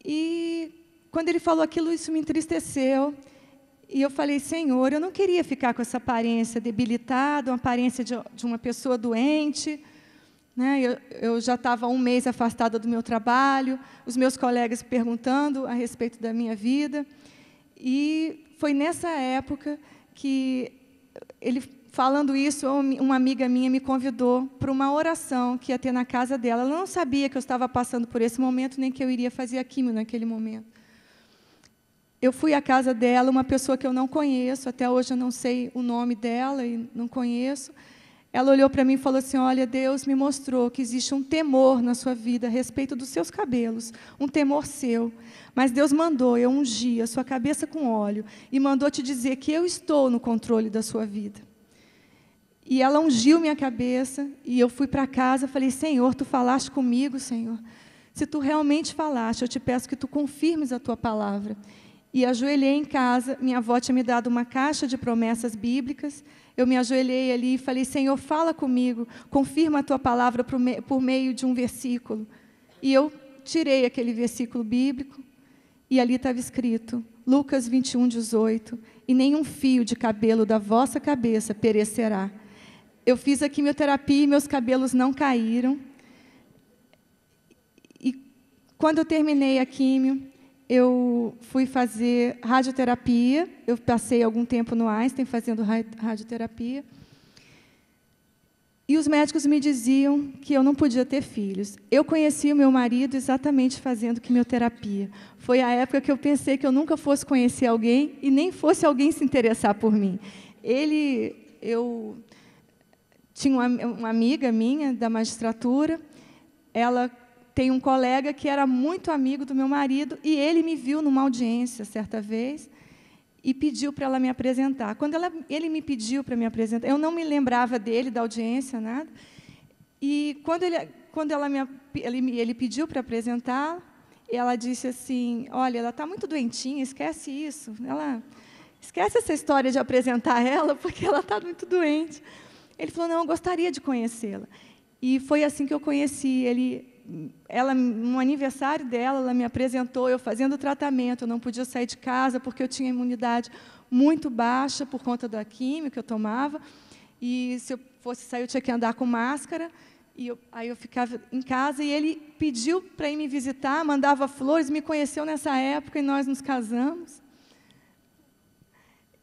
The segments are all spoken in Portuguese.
E, quando ele falou aquilo, isso me entristeceu. E eu falei, Senhor, eu não queria ficar com essa aparência debilitada, uma aparência de uma pessoa doente. Né? Eu já estava 1 mês afastada do meu trabalho, os meus colegas perguntando a respeito da minha vida. E foi nessa época que, ele falando isso, uma amiga minha me convidou para uma oração que ia ter na casa dela. Ela não sabia que eu estava passando por esse momento, nem que eu iria fazer a químio naquele momento. Eu fui à casa dela, uma pessoa que eu não conheço, até hoje eu não sei o nome dela e não conheço. Ela olhou para mim e falou assim, olha, Deus me mostrou que existe um temor na sua vida a respeito dos seus cabelos, um temor seu. Mas Deus mandou eu ungir a sua cabeça com óleo e mandou te dizer que eu estou no controle da sua vida. E ela ungiu minha cabeça e eu fui para casa, falei, Senhor, Tu falaste comigo, Senhor. Se Tu realmente falaste, eu te peço que Tu confirmes a Tua palavra. E ajoelhei em casa, minha avó tinha me dado uma caixa de promessas bíblicas, eu me ajoelhei ali e falei, Senhor, fala comigo, confirma a Tua palavra por meio de um versículo. E eu tirei aquele versículo bíblico, e ali estava escrito, Lucas 21:18, e nenhum fio de cabelo da vossa cabeça perecerá. Eu fiz a quimioterapia e meus cabelos não caíram. E quando eu terminei a quimio, eu fui fazer radioterapia. Eu passei algum tempo no Einstein fazendo radioterapia. E os médicos me diziam que eu não podia ter filhos. Eu conheci o meu marido exatamente fazendo quimioterapia. Foi a época que eu pensei que eu nunca fosse conhecer alguém e nem fosse alguém se interessar por mim. Eu tinha uma amiga minha da magistratura, ela tem um colega que era muito amigo do meu marido, e ele me viu numa audiência, certa vez, e pediu para ela me apresentar. Quando ele me pediu para me apresentar, eu não me lembrava dele, da audiência, nada. E quando ele pediu para apresentar, ela disse assim, olha, ela está muito doentinha, esquece isso. Esquece essa história de apresentar ela, porque ela está muito doente. Ele falou, não, eu gostaria de conhecê-la. E foi assim que eu conheci ele. No aniversário dela, ela me apresentou, eu fazendo o tratamento, eu não podia sair de casa porque eu tinha imunidade muito baixa por conta da química que eu tomava, e se eu fosse sair eu tinha que andar com máscara, e aí eu ficava em casa, e ele pediu para ir me visitar, mandava flores, me conheceu nessa época e nós nos casamos.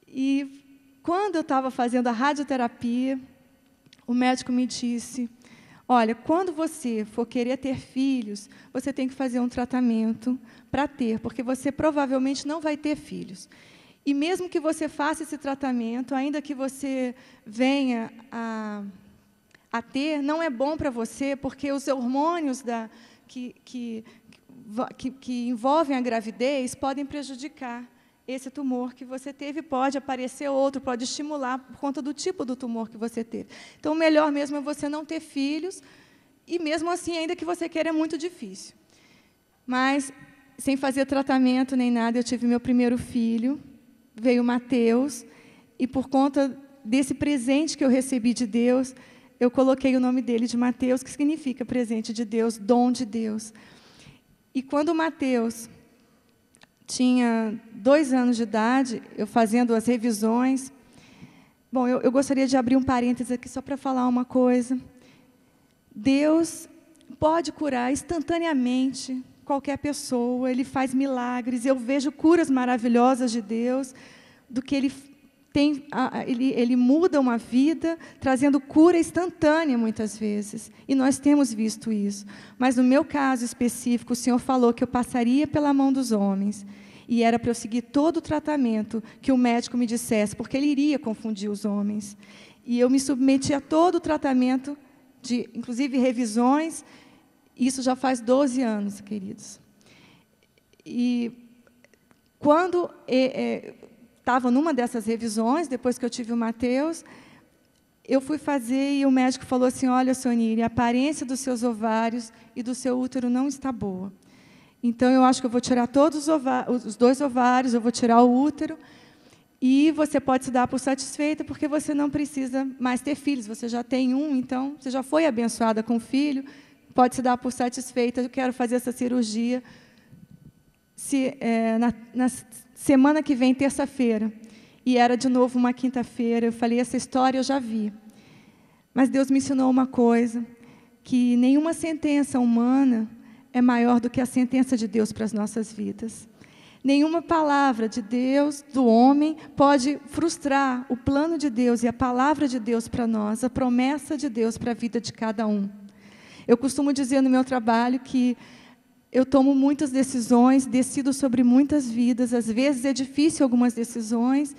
E quando eu estava fazendo a radioterapia, o médico me disse, olha, quando você for querer ter filhos, você tem que fazer um tratamento para ter, porque você provavelmente não vai ter filhos. E mesmo que você faça esse tratamento, ainda que você venha a ter, não é bom para você, porque os hormônios que envolvem a gravidez podem prejudicar esse tumor que você teve, pode aparecer outro, pode estimular por conta do tipo do tumor que você teve. Então, o melhor mesmo é você não ter filhos, e mesmo assim, ainda que você queira, é muito difícil. Mas, sem fazer tratamento nem nada, eu tive meu primeiro filho, veio o Mateus, e por conta desse presente que eu recebi de Deus, eu coloquei o nome dele de Mateus, que significa presente de Deus, dom de Deus. E quando o Mateus tinha 2 anos de idade, eu fazendo as revisões. Bom, eu gostaria de abrir um parênteses aqui só para falar uma coisa. Deus pode curar instantaneamente qualquer pessoa, Ele faz milagres. Eu vejo curas maravilhosas de Deus, do que Ele tem, Ele muda uma vida, trazendo cura instantânea, muitas vezes. E nós temos visto isso. Mas, no meu caso específico, o Senhor falou que eu passaria pela mão dos homens. E era para eu seguir todo o tratamento que o médico me dissesse, porque ele iria confundir os homens. E eu me submeti a todo o tratamento, inclusive revisões. Isso já faz 12 anos, queridos. E quando estava numa dessas revisões, depois que eu tive o Mateus, eu fui fazer e o médico falou assim, olha, Sonire, a aparência dos seus ovários e do seu útero não está boa. Então, eu acho que eu vou tirar todos os 2 ovários, eu vou tirar o útero, e você pode se dar por satisfeita, porque você não precisa mais ter filhos, você já tem um, então, você já foi abençoada com filho, pode se dar por satisfeita, eu quero fazer essa cirurgia na semana que vem, terça-feira. E era de novo uma quinta-feira. Eu falei, essa história eu já vi. Mas Deus me ensinou uma coisa, que nenhuma sentença humana é maior do que a sentença de Deus para as nossas vidas. Nenhuma palavra de Deus, do homem, pode frustrar o plano de Deus e a palavra de Deus para nós, a promessa de Deus para a vida de cada um. Eu costumo dizer no meu trabalho que eu tomo muitas decisões, decido sobre muitas vidas, às vezes é difícil algumas decisões,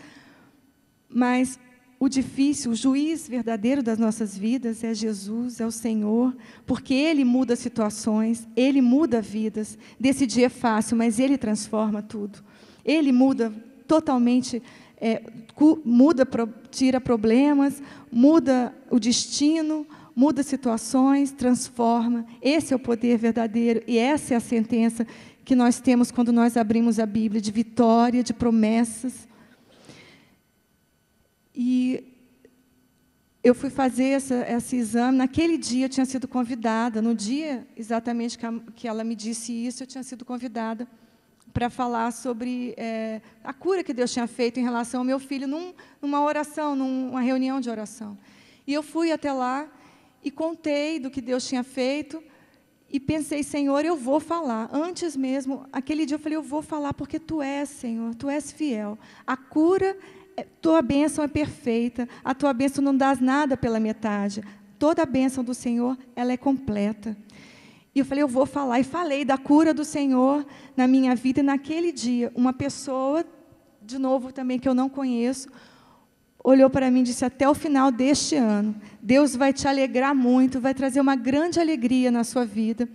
mas o difícil, o juiz verdadeiro das nossas vidas é Jesus, é o Senhor, porque Ele muda situações, Ele muda vidas. Decidir é fácil, mas Ele transforma tudo. Ele muda totalmente, tira problemas, muda o destino, muda situações, transforma. Esse é o poder verdadeiro e essa é a sentença que nós temos quando nós abrimos a Bíblia, de vitória, de promessas. E eu fui fazer esse exame. Naquele dia eu tinha sido convidada, no dia exatamente que ela me disse isso, eu tinha sido convidada para falar sobre a cura que Deus tinha feito em relação ao meu filho, numa oração, numa reunião de oração. E eu fui até lá e contei do que Deus tinha feito e pensei, Senhor, eu vou falar. Antes mesmo, aquele dia eu falei, eu vou falar porque Tu és, Senhor, Tu és fiel. A cura, Tua bênção é perfeita, a Tua bênção não dás nada pela metade. Toda a bênção do Senhor, ela é completa. E eu falei, eu vou falar. E falei da cura do Senhor na minha vida. E naquele dia, uma pessoa, de novo também, que eu não conheço, olhou para mim e disse, até o final deste ano, Deus vai te alegrar muito, vai trazer uma grande alegria na sua vida.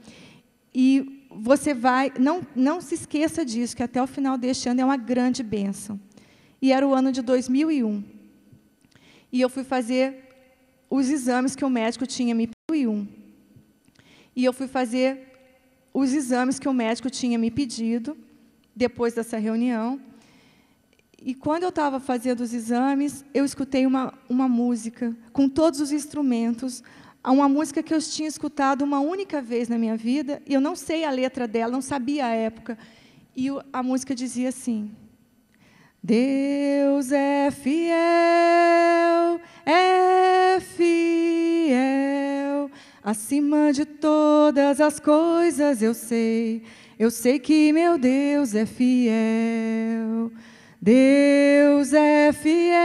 E você vai, não se esqueça disso, que até o final deste ano é uma grande bênção. E era o ano de 2001. E eu fui fazer os exames que o médico tinha me pedido. E eu fui fazer os exames que o médico tinha me pedido, depois dessa reunião. E quando eu estava fazendo os exames, eu escutei uma música, com todos os instrumentos, uma música que eu tinha escutado uma única vez na minha vida, e eu não sei a letra dela, não sabia a época. E a música dizia assim, Deus é fiel, acima de todas as coisas eu sei que meu Deus é fiel. Deus é fiel,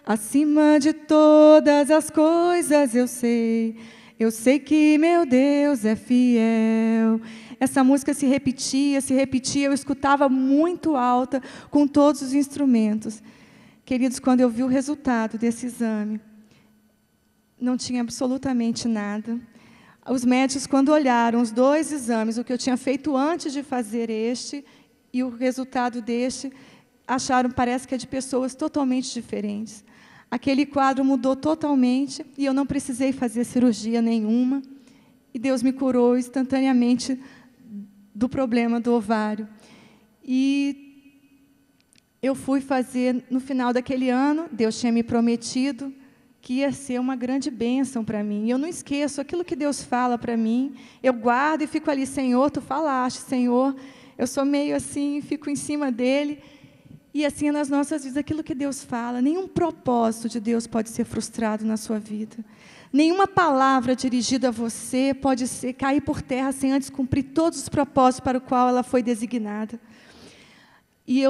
acima de todas as coisas eu sei que meu Deus é fiel. Essa música se repetia, eu escutava muito alta, com todos os instrumentos. Queridos, quando eu vi o resultado desse exame, não tinha absolutamente nada. Os médicos, quando olharam os dois exames, o que eu tinha feito antes de fazer este e o resultado deste, acharam, parece que é de pessoas totalmente diferentes. Aquele quadro mudou totalmente e eu não precisei fazer cirurgia nenhuma. E Deus me curou instantaneamente do problema do ovário. E eu fui fazer, no final daquele ano, Deus tinha me prometido que ia ser uma grande bênção para mim. E eu não esqueço aquilo que Deus fala para mim, eu guardo e fico ali, Senhor, Tu falaste, Senhor, eu sou meio assim, fico em cima dEle. E assim é nas nossas vidas, aquilo que Deus fala, nenhum propósito de Deus pode ser frustrado na sua vida. Nenhuma palavra dirigida a você pode cair por terra sem antes cumprir todos os propósitos para o qual ela foi designada. E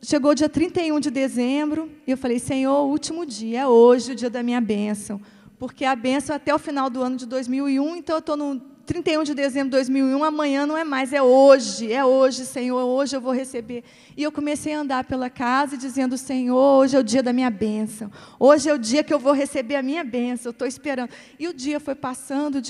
chegou o dia 31 de dezembro, e eu falei, Senhor, o último dia, é hoje o dia da minha bênção. Porque a bênção é até o final do ano de 2001, então eu estou no 31 de dezembro de 2001, amanhã não é mais, é hoje, Senhor, hoje eu vou receber. E eu comecei a andar pela casa e dizendo, Senhor, hoje é o dia da minha bênção, hoje é o dia que eu vou receber a minha bênção, eu estou esperando. E o dia foi passando,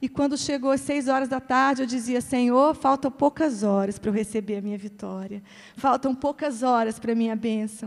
e quando chegou às 6 horas da tarde, eu dizia, Senhor, faltam poucas horas para eu receber a minha vitória, faltam poucas horas para a minha bênção.